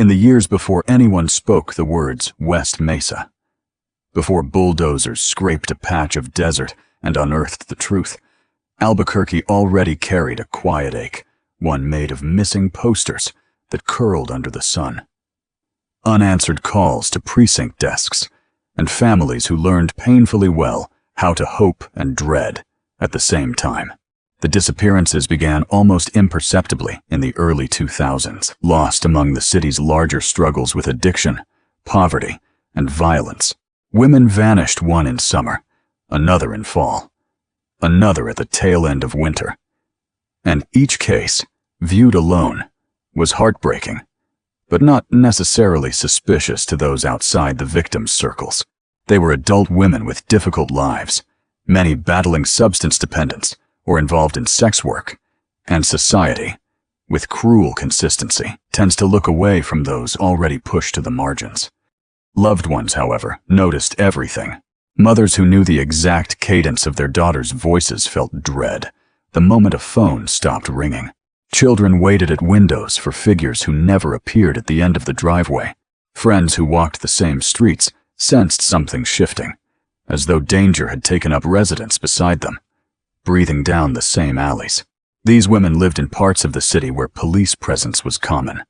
In the years before anyone spoke the words West Mesa, before bulldozers scraped a patch of desert and unearthed the truth, Albuquerque already carried a quiet ache, one made of missing posters that curled under the sun. Unanswered calls to precinct desks, and families who learned painfully well how to hope and dread at the same time. The disappearances began almost imperceptibly in the early 2000s, lost among the city's larger struggles with addiction, poverty, and violence. Women vanished, one in summer, another in fall, another at the tail end of winter. And each case, viewed alone, was heartbreaking, but not necessarily suspicious to those outside the victims' circles. They were adult women with difficult lives, many battling substance dependence or involved in sex work, and society, with cruel consistency, tends to look away from those already pushed to the margins. Loved ones, however, noticed everything. Mothers who knew the exact cadence of their daughters' voices felt dread the moment a phone stopped ringing. Children waited at windows for figures who never appeared at the end of the driveway. Friends who walked the same streets sensed something shifting, as though danger had taken up residence beside them, breathing down the same alleys. These women lived in parts of the city where police presence was common,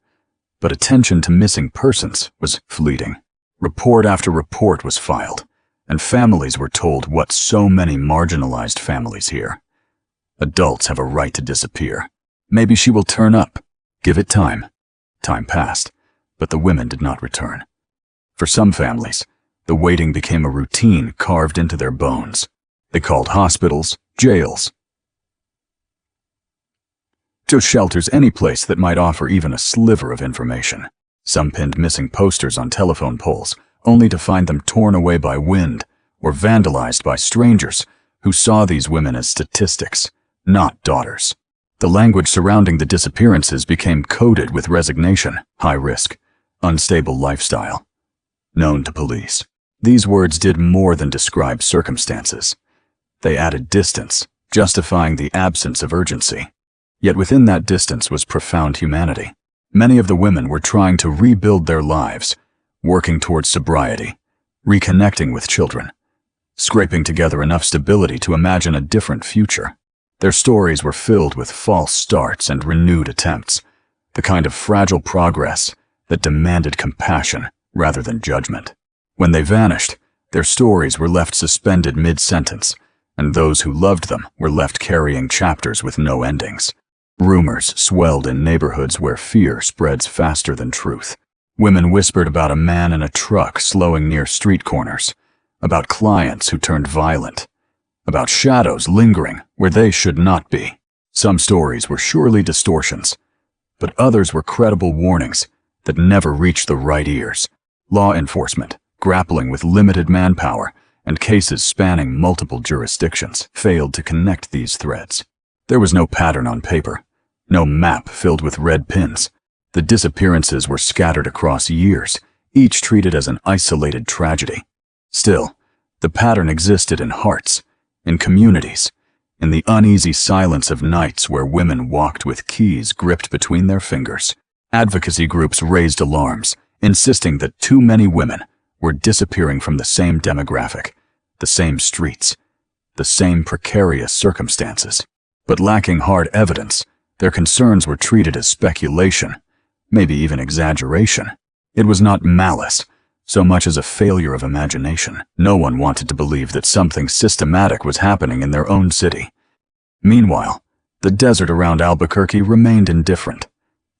but attention to missing persons was fleeting. Report after report was filed, and families were told what so many marginalized families hear. Adults have a right to disappear. Maybe she will turn up. Give it time. Time passed, but the women did not return. For some families, the waiting became a routine carved into their bones. They called hospitals, jails, just shelters, any place that might offer even a sliver of information. Some pinned missing posters on telephone poles, only to find them torn away by wind or vandalized by strangers who saw these women as statistics, not daughters. The language surrounding the disappearances became coded with resignation, high risk, unstable lifestyle, known to police. These words did more than describe circumstances. They added distance, justifying the absence of urgency. Yet within that distance was profound humanity. Many of the women were trying to rebuild their lives, working towards sobriety, reconnecting with children, scraping together enough stability to imagine a different future. Their stories were filled with false starts and renewed attempts, the kind of fragile progress that demanded compassion rather than judgment. When they vanished, their stories were left suspended mid-sentence, and those who loved them were left carrying chapters with no endings. Rumors swelled in neighborhoods where fear spreads faster than truth. Women whispered about a man in a truck slowing near street corners, about clients who turned violent, about shadows lingering where they should not be. Some stories were surely distortions, but others were credible warnings that never reached the right ears. Law enforcement, grappling with limited manpower and cases spanning multiple jurisdictions, failed to connect these threads. There was no pattern on paper, no map filled with red pins. The disappearances were scattered across years, each treated as an isolated tragedy. Still, the pattern existed in hearts, in communities, in the uneasy silence of nights where women walked with keys gripped between their fingers. Advocacy groups raised alarms, insisting that too many women were disappearing from the same demographic, the same streets, the same precarious circumstances. But lacking hard evidence, their concerns were treated as speculation, maybe even exaggeration. It was not malice, so much as a failure of imagination. No one wanted to believe that something systematic was happening in their own city. Meanwhile, the desert around Albuquerque remained indifferent,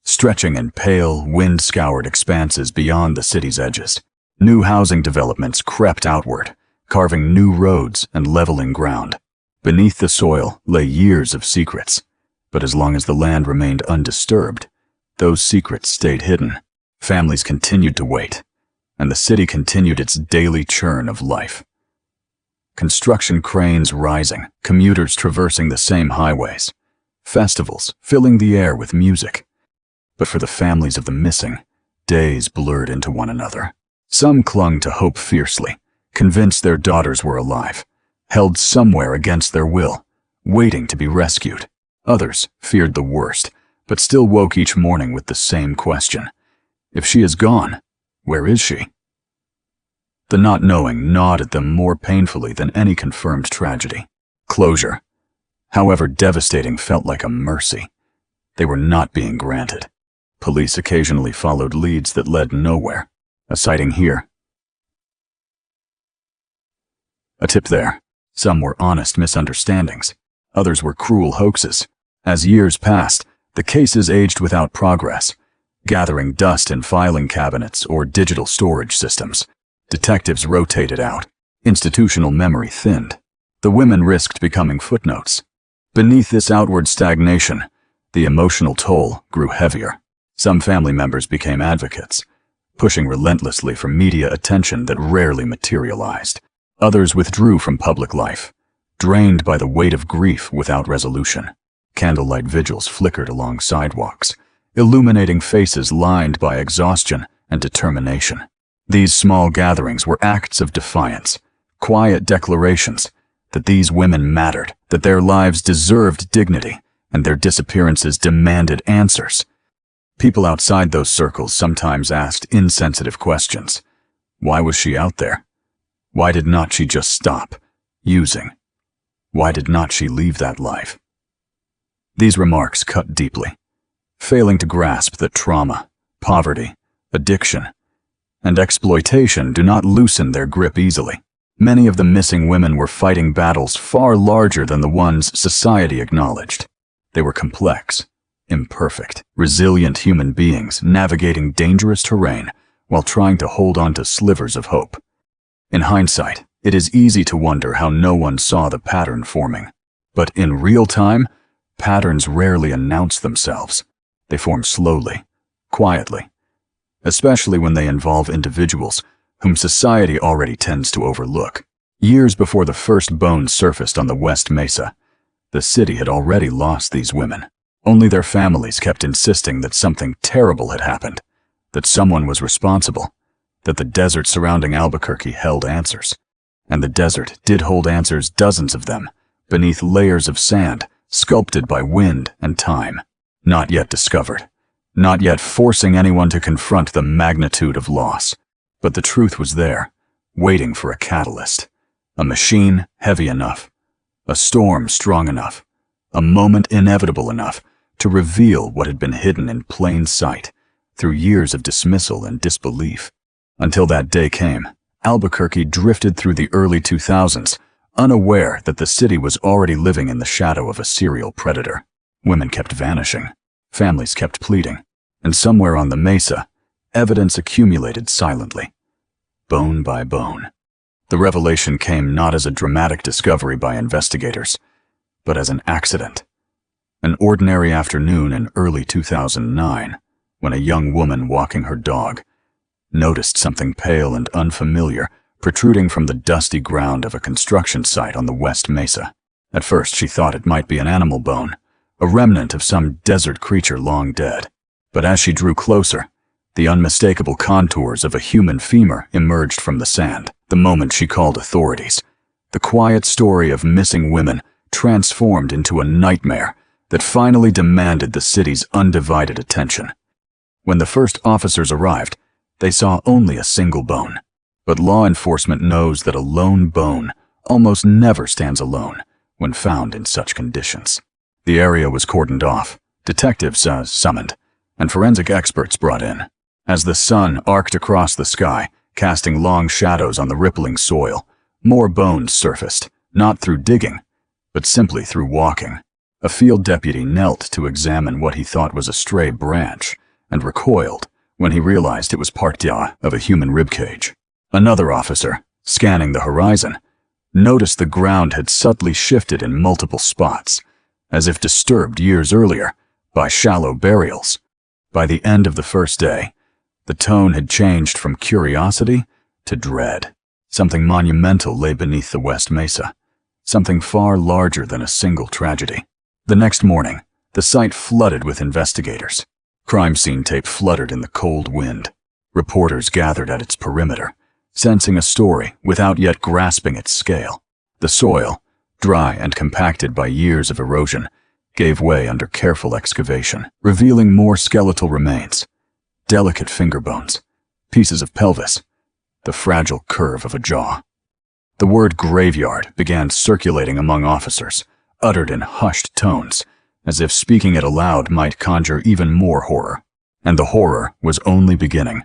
stretching in pale, wind-scoured expanses beyond the city's edges. New housing developments crept outward, carving new roads and leveling ground. Beneath the soil lay years of secrets, but as long as the land remained undisturbed, those secrets stayed hidden. Families continued to wait, and the city continued its daily churn of life. Construction cranes rising, commuters traversing the same highways, festivals filling the air with music. But for the families of the missing, days blurred into one another. Some clung to hope fiercely, convinced their daughters were alive, held somewhere against their will, waiting to be rescued. Others feared the worst, but still woke each morning with the same question. If she is gone, where is she? The not knowing gnawed at them more painfully than any confirmed tragedy. Closure, however devastating, felt like a mercy. They were not being granted. Police occasionally followed leads that led nowhere. A sighting here, a tip there. Some were honest misunderstandings. Others were cruel hoaxes. As years passed, the cases aged without progress, gathering dust in filing cabinets or digital storage systems. Detectives rotated out. Institutional memory thinned. The women risked becoming footnotes. Beneath this outward stagnation, the emotional toll grew heavier. Some family members became advocates, pushing relentlessly for media attention that rarely materialized. Others withdrew from public life, drained by the weight of grief without resolution. Candlelight vigils flickered along sidewalks, illuminating faces lined by exhaustion and determination. These small gatherings were acts of defiance, quiet declarations that these women mattered, that their lives deserved dignity, and their disappearances demanded answers. People outside those circles sometimes asked insensitive questions. Why was she out there? Why did not she just stop using? Why did not she leave that life? These remarks cut deeply, failing to grasp that trauma, poverty, addiction, and exploitation do not loosen their grip easily. Many of the missing women were fighting battles far larger than the ones society acknowledged. They were complex, imperfect, resilient human beings navigating dangerous terrain while trying to hold on to slivers of hope. In hindsight, it is easy to wonder how no one saw the pattern forming. But in real time, patterns rarely announce themselves. They form slowly, quietly, especially when they involve individuals whom society already tends to overlook. Years before the first bones surfaced on the West Mesa, the city had already lost these women. Only their families kept insisting that something terrible had happened, that someone was responsible, that the desert surrounding Albuquerque held answers. And the desert did hold answers, dozens of them, beneath layers of sand, sculpted by wind and time. Not yet discovered, not yet forcing anyone to confront the magnitude of loss. But the truth was there, waiting for a catalyst. A machine heavy enough, a storm strong enough, a moment inevitable enough to reveal what had been hidden in plain sight through years of dismissal and disbelief. Until that day came, Albuquerque drifted through the early 2000s, unaware that the city was already living in the shadow of a serial predator. Women kept vanishing, families kept pleading, and somewhere on the mesa, evidence accumulated silently, bone by bone. The revelation came not as a dramatic discovery by investigators, but as an accident. An ordinary afternoon in early 2009, when a young woman walking her dog noticed something pale and unfamiliar protruding from the dusty ground of a construction site on the West Mesa. At first she thought it might be an animal bone, a remnant of some desert creature long dead. But as she drew closer, the unmistakable contours of a human femur emerged from the sand. The moment she called authorities, the quiet story of missing women transformed into a nightmare that finally demanded the city's undivided attention. When the first officers arrived, they saw only a single bone. But law enforcement knows that a lone bone almost never stands alone when found in such conditions. The area was cordoned off, detectives summoned, and forensic experts brought in. As the sun arced across the sky, casting long shadows on the rippling soil, more bones surfaced, not through digging, but simply through walking. A field deputy knelt to examine what he thought was a stray branch, and recoiled when he realized it was part of a human ribcage. Another officer, scanning the horizon, noticed the ground had subtly shifted in multiple spots, as if disturbed years earlier by shallow burials. By the end of the first day, the tone had changed from curiosity to dread. Something monumental lay beneath the West Mesa, something far larger than a single tragedy. The next morning, the site flooded with investigators. Crime scene tape fluttered in the cold wind. Reporters gathered at its perimeter, sensing a story without yet grasping its scale. The soil, dry and compacted by years of erosion, gave way under careful excavation, revealing more skeletal remains. delicate finger bones, pieces of pelvis, the fragile curve of a jaw. The word graveyard began circulating among officers, uttered in hushed tones, as if speaking it aloud might conjure even more horror. And the horror was only beginning.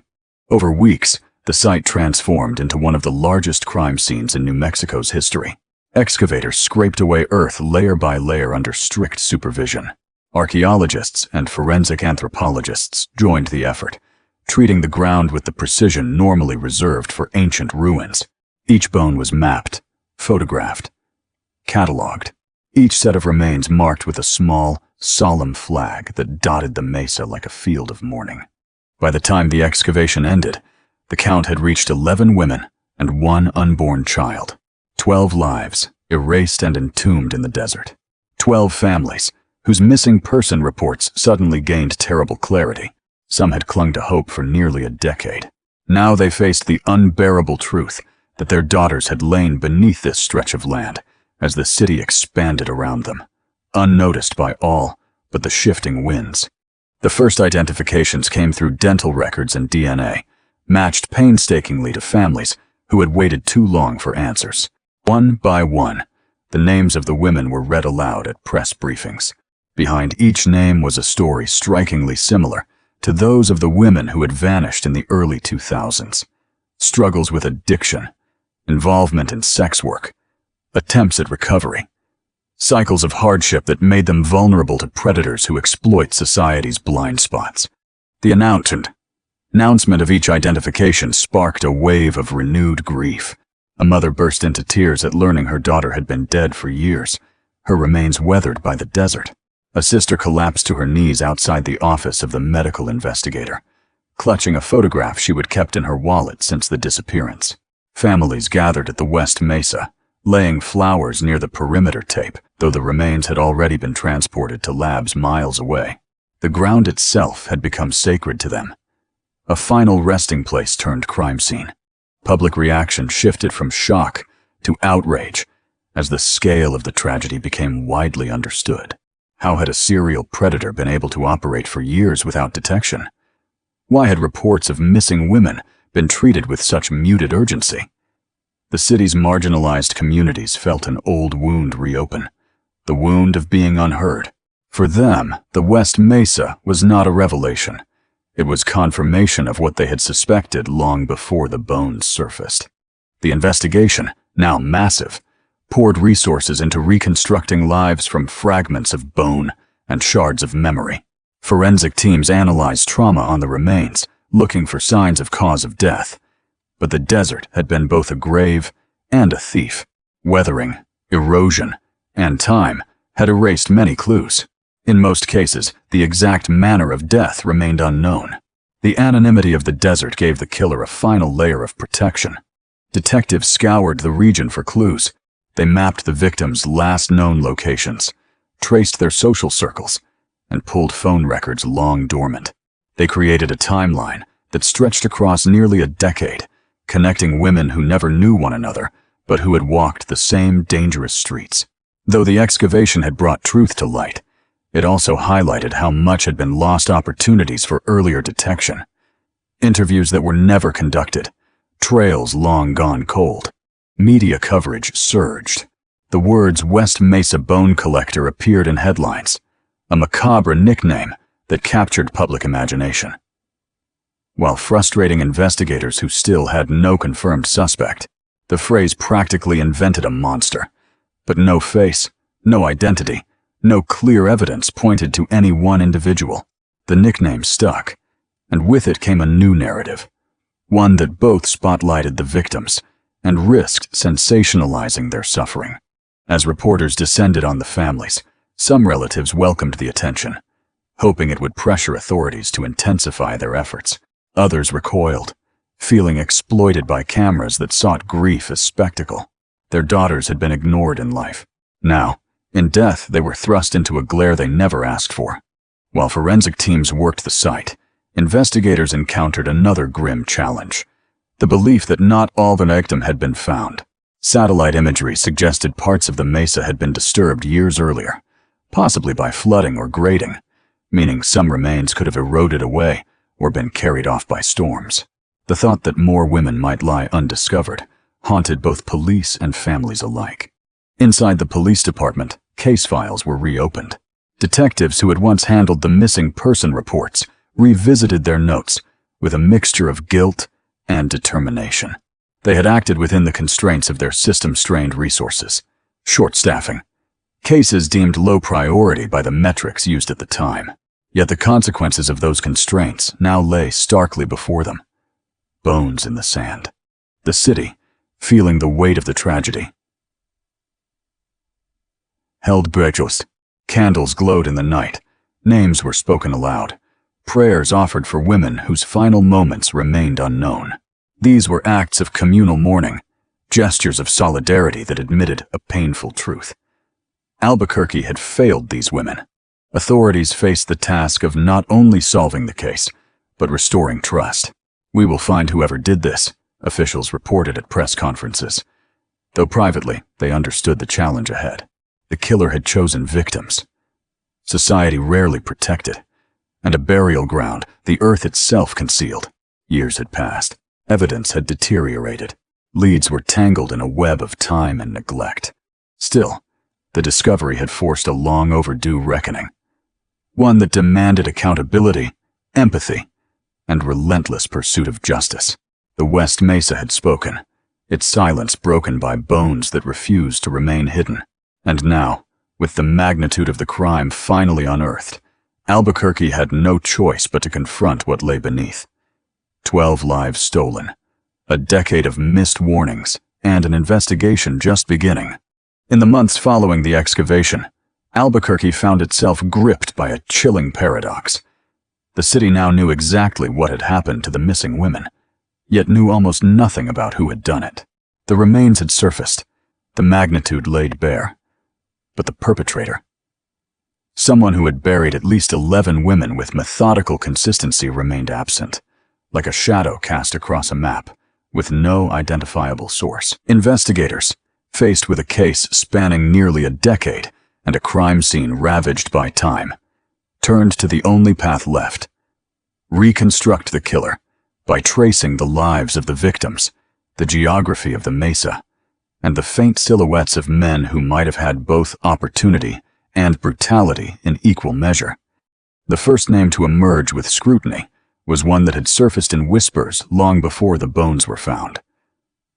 Over weeks, the site transformed into one of the largest crime scenes in New Mexico's history. Excavators scraped away earth layer by layer under strict supervision. Archaeologists and forensic anthropologists joined the effort, treating the ground with the precision normally reserved for ancient ruins. Each bone was mapped, photographed, catalogued, each set of remains marked with a small, solemn flag that dotted the mesa like a field of mourning. By the time the excavation ended, the count had reached 11 women and 1 unborn child. 12 lives, erased and entombed in the desert. 12 families, whose missing person reports suddenly gained terrible clarity. Some had clung to hope for nearly a decade. Now they faced the unbearable truth that their daughters had lain beneath this stretch of land as the city expanded around them, unnoticed by all but the shifting winds. The first identifications came through dental records and DNA, matched painstakingly to families who had waited too long for answers. One by one, the names of the women were read aloud at press briefings. Behind each name was a story strikingly similar to those of the women who had vanished in the early 2000s. Struggles with addiction, involvement in sex work, attempts at recovery. Cycles of hardship that made them vulnerable to predators who exploit society's blind spots. The announcement of each identification sparked a wave of renewed grief. A mother burst into tears at learning her daughter had been dead for years, her remains weathered by the desert. A sister collapsed to her knees outside the office of the medical investigator, clutching a photograph she had kept in her wallet since the disappearance. Families gathered at the West Mesa, laying flowers near the perimeter tape, though the remains had already been transported to labs miles away. The ground itself had become sacred to them. A final resting place turned crime scene. Public reaction shifted from shock to outrage as the scale of the tragedy became widely understood. How had a serial predator been able to operate for years without detection? Why had reports of missing women been treated with such muted urgency? The city's marginalized communities felt an old wound reopen, the wound of being unheard. For them, the West Mesa was not a revelation. It was confirmation of what they had suspected long before the bones surfaced. The investigation, now massive, poured resources into reconstructing lives from fragments of bone and shards of memory. Forensic teams analyzed trauma on the remains, looking for signs of cause of death. But the desert had been both a grave and a thief. Weathering, erosion, and time had erased many clues. In most cases, the exact manner of death remained unknown. The anonymity of the desert gave the killer a final layer of protection. Detectives scoured the region for clues. They mapped the victims' last known locations, traced their social circles, and pulled phone records long dormant. They created a timeline that stretched across nearly a decade, connecting women who never knew one another, but who had walked the same dangerous streets. Though the excavation had brought truth to light, it also highlighted how much had been lost opportunities for earlier detection. Interviews that were never conducted, trails long gone cold. Media coverage surged. The words West Mesa Bone Collector appeared in headlines, a macabre nickname that captured public imagination. While frustrating investigators who still had no confirmed suspect, the phrase practically invented a monster. But no face, no identity, no clear evidence pointed to any one individual. The nickname stuck, and with it came a new narrative, one that both spotlighted the victims and risked sensationalizing their suffering. As reporters descended on the families, some relatives welcomed the attention, hoping it would pressure authorities to intensify their efforts. Others recoiled, feeling exploited by cameras that sought grief as spectacle. Their daughters had been ignored in life. Now, in death, they were thrust into a glare they never asked for. While forensic teams worked the site, investigators encountered another grim challenge: the belief that not all the victim had been found. Satellite imagery suggested parts of the mesa had been disturbed years earlier, possibly by flooding or grading, meaning some remains could have eroded away or been carried off by storms. The thought that more women might lie undiscovered haunted both police and families alike. Inside the police department, case files were reopened. Detectives who had once handled the missing person reports revisited their notes with a mixture of guilt and determination. They had acted within the constraints of their system-strained resources. Short staffing. Cases deemed low priority by the metrics used at the time. Yet the consequences of those constraints now lay starkly before them. Bones in the sand. The city, feeling the weight of the tragedy, held breakfast. Candles glowed in the night. Names were spoken aloud. Prayers offered for women whose final moments remained unknown. These were acts of communal mourning, gestures of solidarity that admitted a painful truth. Albuquerque had failed these women. Authorities faced the task of not only solving the case, but restoring trust. "We will find whoever did this," officials reported at press conferences. Though privately, they understood the challenge ahead. The killer had chosen victims. Society rarely protected, and a burial ground the earth itself concealed. Years had passed. Evidence had deteriorated. Leads were tangled in a web of time and neglect. Still, the discovery had forced a long overdue reckoning. One that demanded accountability, empathy, and relentless pursuit of justice. The West Mesa had spoken, its silence broken by bones that refused to remain hidden. And now, with the magnitude of the crime finally unearthed, Albuquerque had no choice but to confront what lay beneath. 12 lives stolen, a decade of missed warnings, and an investigation just beginning. In the months following the excavation, Albuquerque found itself gripped by a chilling paradox. The city now knew exactly what had happened to the missing women, yet knew almost nothing about who had done it. The remains had surfaced, the magnitude laid bare. But the perpetrator, someone who had buried at least 11 women with methodical consistency, remained absent, like a shadow cast across a map, with no identifiable source. Investigators, faced with a case spanning nearly a decade and a crime scene ravaged by time, turned to the only path left: reconstruct the killer by tracing the lives of the victims, the geography of the mesa, and the faint silhouettes of men who might have had both opportunity and brutality in equal measure. The first name to emerge with scrutiny was one that had surfaced in whispers long before the bones were found.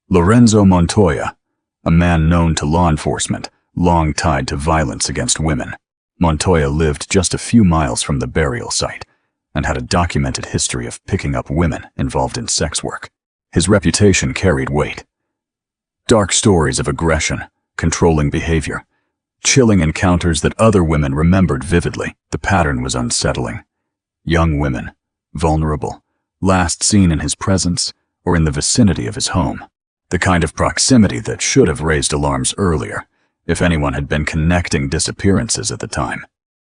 Lorenzo Montoya, a man known to law enforcement, long tied to violence against women. Montoya lived just a few miles from the burial site and had a documented history of picking up women involved in sex work. His reputation carried weight. Dark stories of aggression, controlling behavior, chilling encounters that other women remembered vividly. The pattern was unsettling. Young women, vulnerable, last seen in his presence or in the vicinity of his home. The kind of proximity that should have raised alarms earlier, if anyone had been connecting disappearances at the time.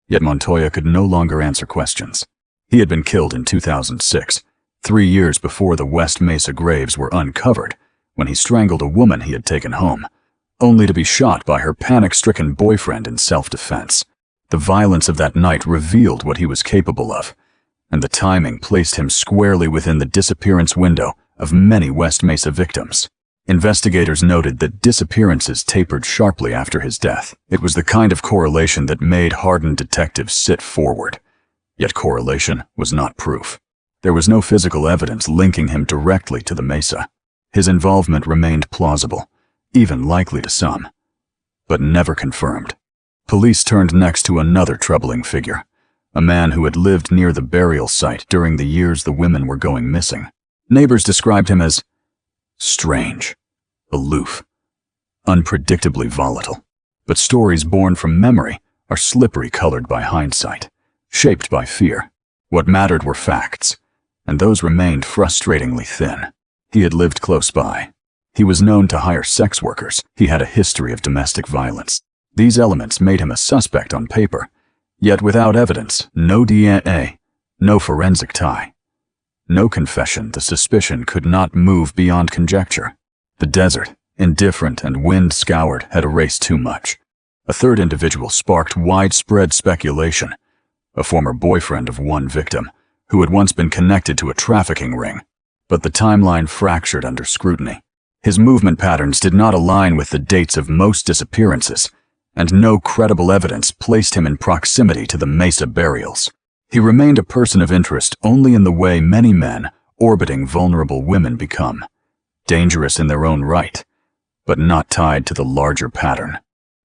Yet Montoya could no longer answer questions. He had been killed in 2006, 3 years before the West Mesa graves were uncovered, when he strangled a woman he had taken home, only to be shot by her panic-stricken boyfriend in self-defense. The violence of that night revealed what he was capable of, and the timing placed him squarely within the disappearance window of many West Mesa victims. Investigators noted that disappearances tapered sharply after his death. It was the kind of correlation that made hardened detectives sit forward. Yet correlation was not proof. There was no physical evidence linking him directly to the mesa. His involvement remained plausible, even likely to some, but never confirmed. Police turned next to another troubling figure, a man who had lived near the burial site during the years the women were going missing. Neighbors described him as strange, aloof, unpredictably volatile. But stories born from memory are slippery, colored by hindsight, shaped by fear. What mattered were facts, and those remained frustratingly thin. He had lived close by. He was known to hire sex workers. He had a history of domestic violence. These elements made him a suspect on paper, yet without evidence, no DNA, no forensic tie, no confession. The suspicion could not move beyond conjecture. The desert, indifferent and wind-scoured, had erased too much. A third individual sparked widespread speculation, a former boyfriend of one victim, who had once been connected to a trafficking ring. But the timeline fractured under scrutiny. His movement patterns did not align with the dates of most disappearances, and no credible evidence placed him in proximity to the Mesa burials. He remained a person of interest only in the way many men orbiting vulnerable women become, dangerous in their own right, but not tied to the larger pattern.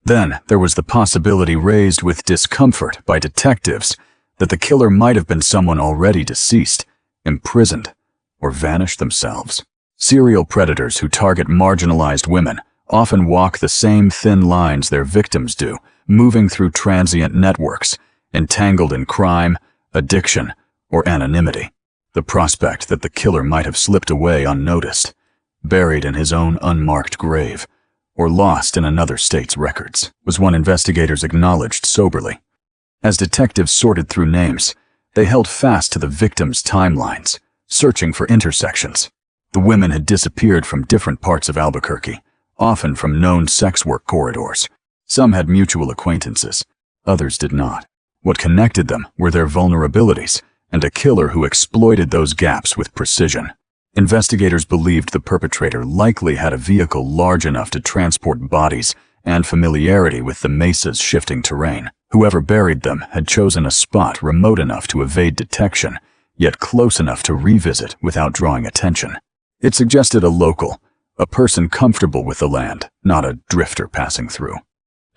Then there was the possibility raised with discomfort by detectives that the killer might have been someone already deceased, imprisoned, or vanished themselves. Serial predators who target marginalized women often walk the same thin lines their victims do, moving through transient networks, entangled in crime, addiction, or anonymity. The prospect that the killer might have slipped away unnoticed, buried in his own unmarked grave, or lost in another state's records, was one investigators acknowledged soberly. As detectives sorted through names, they held fast to the victims' timelines, searching for intersections. The women had disappeared from different parts of Albuquerque, often from known sex work corridors. Some had mutual acquaintances, others did not. What connected them were their vulnerabilities, and a killer who exploited those gaps with precision. Investigators believed the perpetrator likely had a vehicle large enough to transport bodies and familiarity with the Mesa's shifting terrain. Whoever buried them had chosen a spot remote enough to evade detection, yet close enough to revisit without drawing attention. It suggested a local, a person comfortable with the land, not a drifter passing through.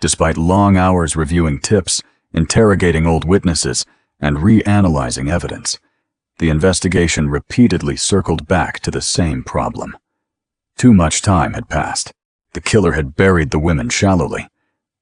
Despite long hours reviewing tips, interrogating old witnesses, and reanalyzing evidence, the investigation repeatedly circled back to the same problem. Too much time had passed. The killer had buried the women shallowly,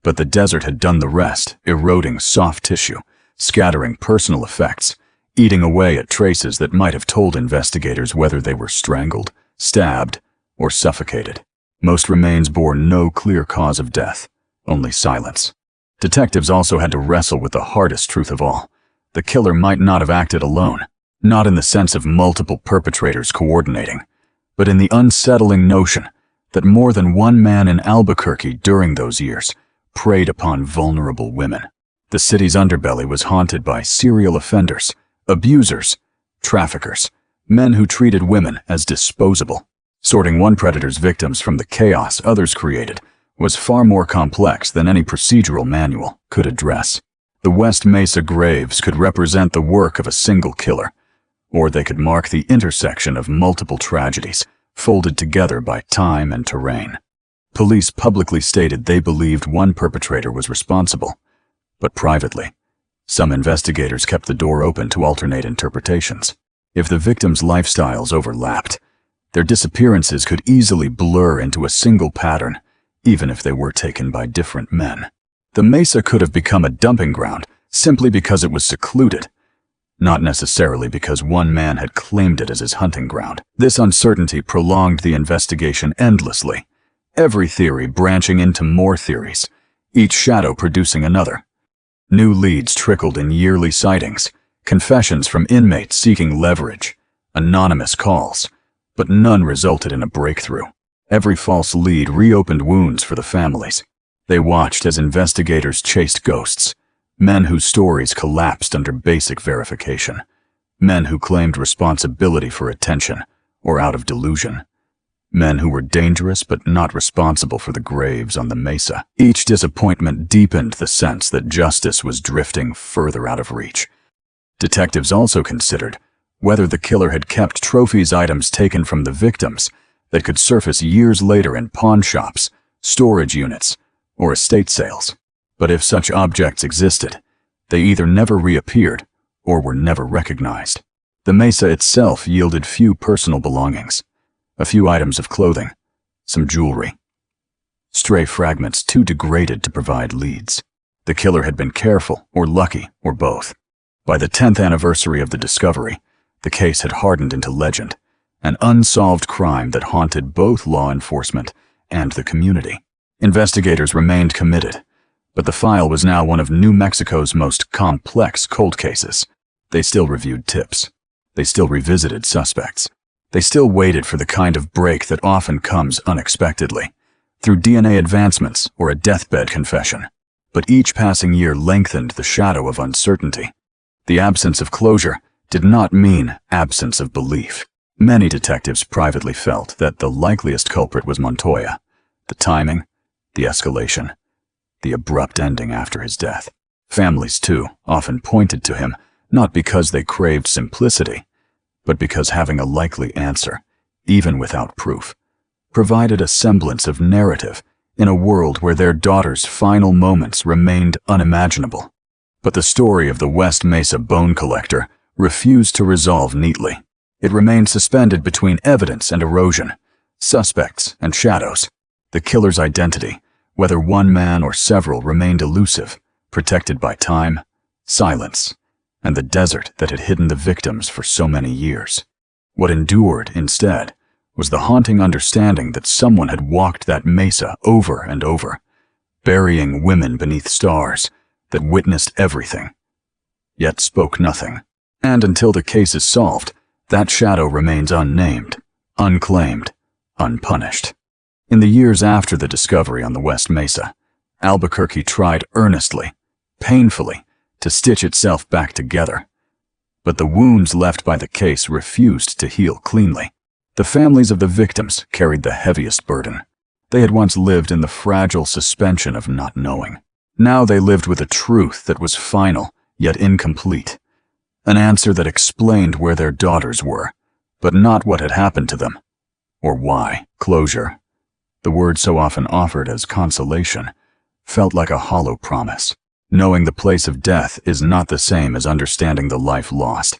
but the desert had done the rest, eroding soft tissue, scattering personal effects, eating away at traces that might have told investigators whether they were strangled, stabbed, or suffocated. Most remains bore no clear cause of death, only silence. Detectives also had to wrestle with the hardest truth of all. The killer might not have acted alone, not in the sense of multiple perpetrators coordinating, but in the unsettling notion that more than one man in Albuquerque during those years preyed upon vulnerable women. The city's underbelly was haunted by serial offenders, abusers, traffickers, men who treated women as disposable. Sorting one predator's victims from the chaos others created was far more complex than any procedural manual could address. The West Mesa graves could represent the work of a single killer, or they could mark the intersection of multiple tragedies folded together by time and terrain. Police publicly stated they believed one perpetrator was responsible, but privately, some investigators kept the door open to alternate interpretations. If the victims' lifestyles overlapped, their disappearances could easily blur into a single pattern, even if they were taken by different men. The Mesa could have become a dumping ground simply because it was secluded, not necessarily because one man had claimed it as his hunting ground. This uncertainty prolonged the investigation endlessly, every theory branching into more theories, each shadow producing another. New leads trickled in yearly sightings, confessions from inmates seeking leverage, anonymous calls, but none resulted in a breakthrough. Every false lead reopened wounds for the families. They watched as investigators chased ghosts, men whose stories collapsed under basic verification, men who claimed responsibility for attention or out of delusion, men who were dangerous but not responsible for the graves on the Mesa. Each disappointment deepened the sense that justice was drifting further out of reach. Detectives also considered whether the killer had kept trophies, items taken from the victims that could surface years later in pawn shops, storage units, or estate sales. But if such objects existed, they either never reappeared or were never recognized. The Mesa itself yielded few personal belongings, a few items of clothing, some jewelry, stray fragments too degraded to provide leads. The killer had been careful, or lucky, or both. By the 10th anniversary of the discovery, the case had hardened into legend, an unsolved crime that haunted both law enforcement and the community. Investigators remained committed, but the file was now one of New Mexico's most complex cold cases. They still reviewed tips. They still revisited suspects. They still waited for the kind of break that often comes unexpectedly, through DNA advancements or a deathbed confession. But each passing year lengthened the shadow of uncertainty. The absence of closure did not mean absence of belief. Many detectives privately felt that the likeliest culprit was Montoya. The timing, the escalation, the abrupt ending after his death. Families, too, often pointed to him, not because they craved simplicity, but because having a likely answer, even without proof, provided a semblance of narrative in a world where their daughter's final moments remained unimaginable. But the story of the West Mesa Bone Collector refused to resolve neatly. It remained suspended between evidence and erosion, suspects and shadows. The killer's identity, whether one man or several, remained elusive, protected by time, silence, and the desert that had hidden the victims for so many years. What endured, instead, was the haunting understanding that someone had walked that mesa over and over, burying women beneath stars that witnessed everything, yet spoke nothing. And until the case is solved, that shadow remains unnamed, unclaimed, unpunished. In the years after the discovery on the West Mesa, Albuquerque tried earnestly, painfully, to stitch itself back together. But the wounds left by the case refused to heal cleanly. The families of the victims carried the heaviest burden. They had once lived in the fragile suspension of not knowing. Now they lived with a truth that was final, yet incomplete. An answer that explained where their daughters were, but not what had happened to them, or why. Closure, the word so often offered as consolation, felt like a hollow promise. Knowing the place of death is not the same as understanding the life lost,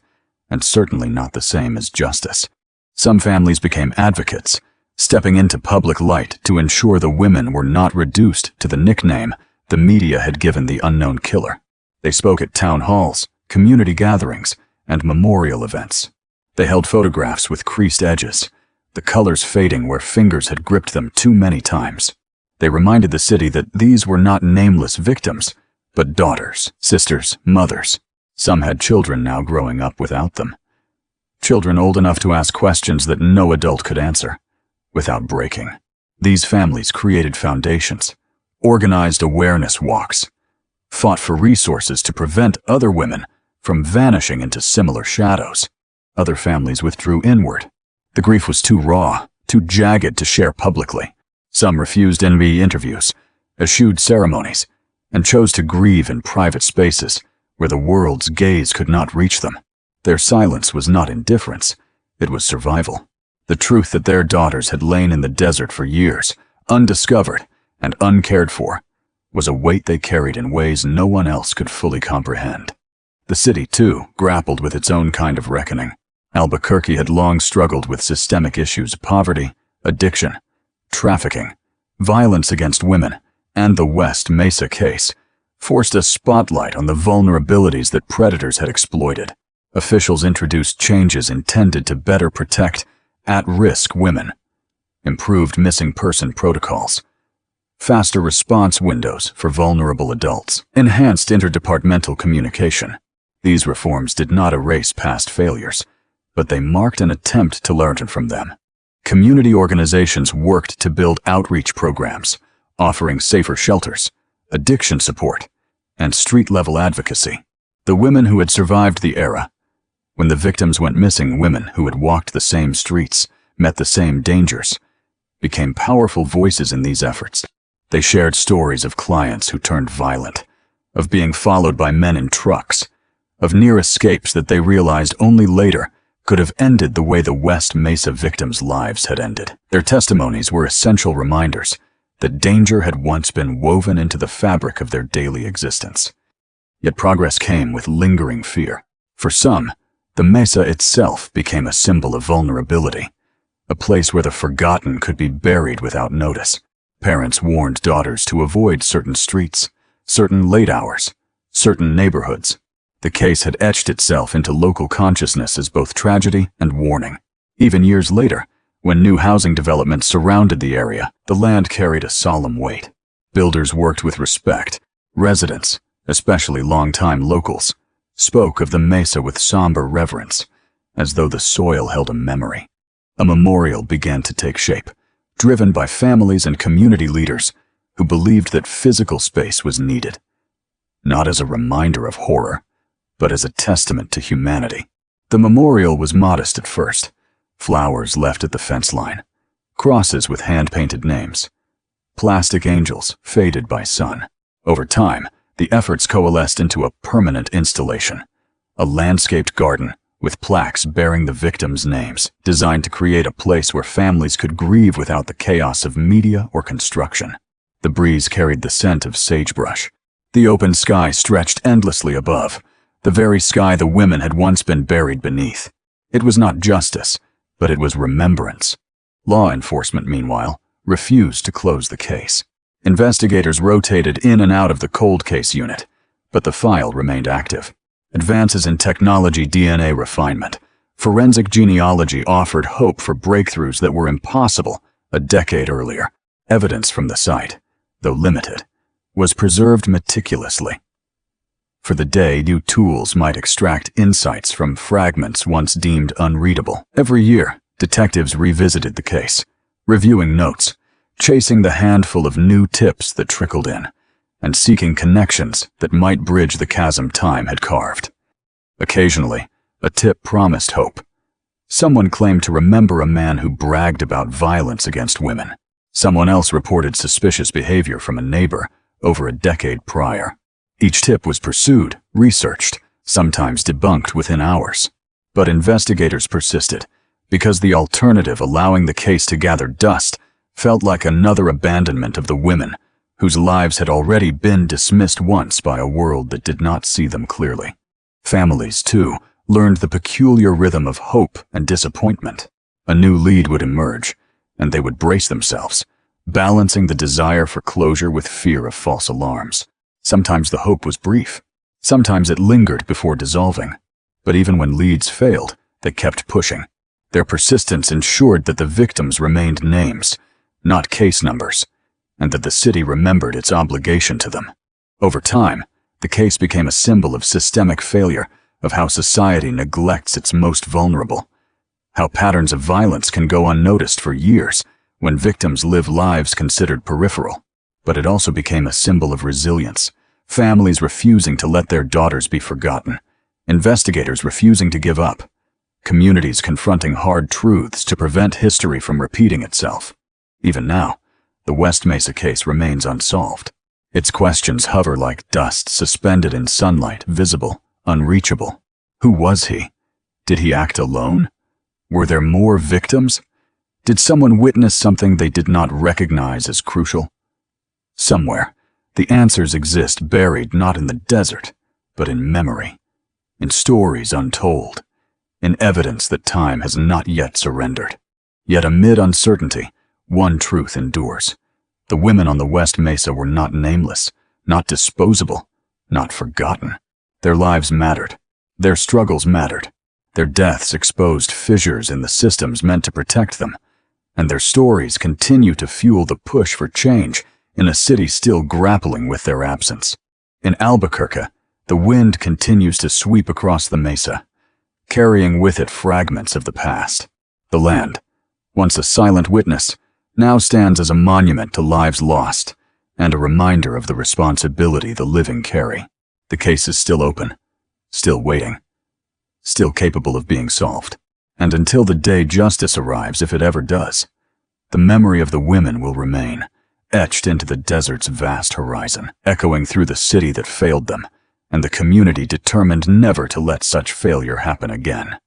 and certainly not the same as justice. Some families became advocates, stepping into public light to ensure the women were not reduced to the nickname the media had given the unknown killer. They spoke at town halls, community gatherings, and memorial events. They held photographs with creased edges, the colors fading where fingers had gripped them too many times. They reminded the city that these were not nameless victims, but daughters, sisters, mothers. Some had children now growing up without them. Children old enough to ask questions that no adult could answer, without breaking. These families created foundations, organized awareness walks, fought for resources to prevent other women from vanishing into similar shadows. Other families withdrew inward. The grief was too raw, too jagged to share publicly. Some refused interviews, eschewed ceremonies, and chose to grieve in private spaces where the world's gaze could not reach them. Their silence was not indifference, it was survival. The truth that their daughters had lain in the desert for years, undiscovered and uncared for, was a weight they carried in ways no one else could fully comprehend. The city, too, grappled with its own kind of reckoning. Albuquerque had long struggled with systemic issues: poverty, addiction, trafficking, violence against women, and the West Mesa case forced a spotlight on the vulnerabilities that predators had exploited. Officials introduced changes intended to better protect at-risk women, improved missing person protocols, faster response windows for vulnerable adults, enhanced interdepartmental communication. These reforms did not erase past failures, but they marked an attempt to learn from them. Community organizations worked to build outreach programs, offering safer shelters, addiction support, and street-level advocacy. The women who had survived the era, when the victims went missing, women who had walked the same streets, met the same dangers, became powerful voices in these efforts. They shared stories of clients who turned violent, of being followed by men in trucks, of near escapes that they realized only later could have ended the way the West Mesa victims' lives had ended. Their testimonies were essential reminders that danger had once been woven into the fabric of their daily existence. Yet progress came with lingering fear. For some, the mesa itself became a symbol of vulnerability, a place where the forgotten could be buried without notice. Parents warned daughters to avoid certain streets, certain late hours, certain neighborhoods. The case had etched itself into local consciousness as both tragedy and warning. Even years later, when new housing developments surrounded the area, the land carried a solemn weight. Builders worked with respect. Residents, especially longtime locals, spoke of the mesa with somber reverence, as though the soil held a memory. A memorial began to take shape, driven by families and community leaders who believed that physical space was needed, not as a reminder of horror, but as a testament to humanity. The memorial was modest at first. Flowers left at the fence line, crosses with hand-painted names, plastic angels faded by sun. Over time, the efforts coalesced into a permanent installation, a landscaped garden with plaques bearing the victims' names, designed to create a place where families could grieve without the chaos of media or construction. The breeze carried the scent of sagebrush. The open sky stretched endlessly above, the very sky the women had once been buried beneath. It was not justice, but it was remembrance. Law enforcement, meanwhile, refused to close the case. Investigators rotated in and out of the cold case unit, but the file remained active. Advances in technology, DNA refinement, forensic genealogy offered hope for breakthroughs that were impossible a decade earlier. Evidence from the site, though limited, was preserved meticulously. For the day, new tools might extract insights from fragments once deemed unreadable. Every year, detectives revisited the case, reviewing notes, chasing the handful of new tips that trickled in, and seeking connections that might bridge the chasm time had carved. Occasionally, a tip promised hope. Someone claimed to remember a man who bragged about violence against women. Someone else reported suspicious behavior from a neighbor over a decade prior. Each tip was pursued, researched, sometimes debunked within hours. But investigators persisted, because the alternative, allowing the case to gather dust, felt like another abandonment of the women, whose lives had already been dismissed once by a world that did not see them clearly. Families, too, learned the peculiar rhythm of hope and disappointment. A new lead would emerge, and they would brace themselves, balancing the desire for closure with fear of false alarms. Sometimes the hope was brief. Sometimes it lingered before dissolving. But even when leads failed, they kept pushing. Their persistence ensured that the victims remained names, not case numbers, and that the city remembered its obligation to them. Over time, the case became a symbol of systemic failure, of how society neglects its most vulnerable, how patterns of violence can go unnoticed for years when victims live lives considered peripheral. But it also became a symbol of resilience, families refusing to let their daughters be forgotten, investigators refusing to give up, communities confronting hard truths to prevent history from repeating itself. Even now, the West Mesa case remains unsolved. Its questions hover like dust suspended in sunlight, visible, unreachable. Who was he? Did he act alone? Were there more victims? Did someone witness something they did not recognize as crucial? Somewhere, the answers exist, buried not in the desert, but in memory, in stories untold, in evidence that time has not yet surrendered. Yet amid uncertainty, one truth endures. The women on the West Mesa were not nameless, not disposable, not forgotten. Their lives mattered. Their struggles mattered. Their deaths exposed fissures in the systems meant to protect them, and their stories continue to fuel the push for change in a city still grappling with their absence. In Albuquerque, the wind continues to sweep across the mesa, carrying with it fragments of the past. The land, once a silent witness, now stands as a monument to lives lost and a reminder of the responsibility the living carry. The case is still open, still waiting, still capable of being solved. And until the day justice arrives, if it ever does, the memory of the women will remain, etched into the desert's vast horizon, echoing through the city that failed them, and the community determined never to let such failure happen again.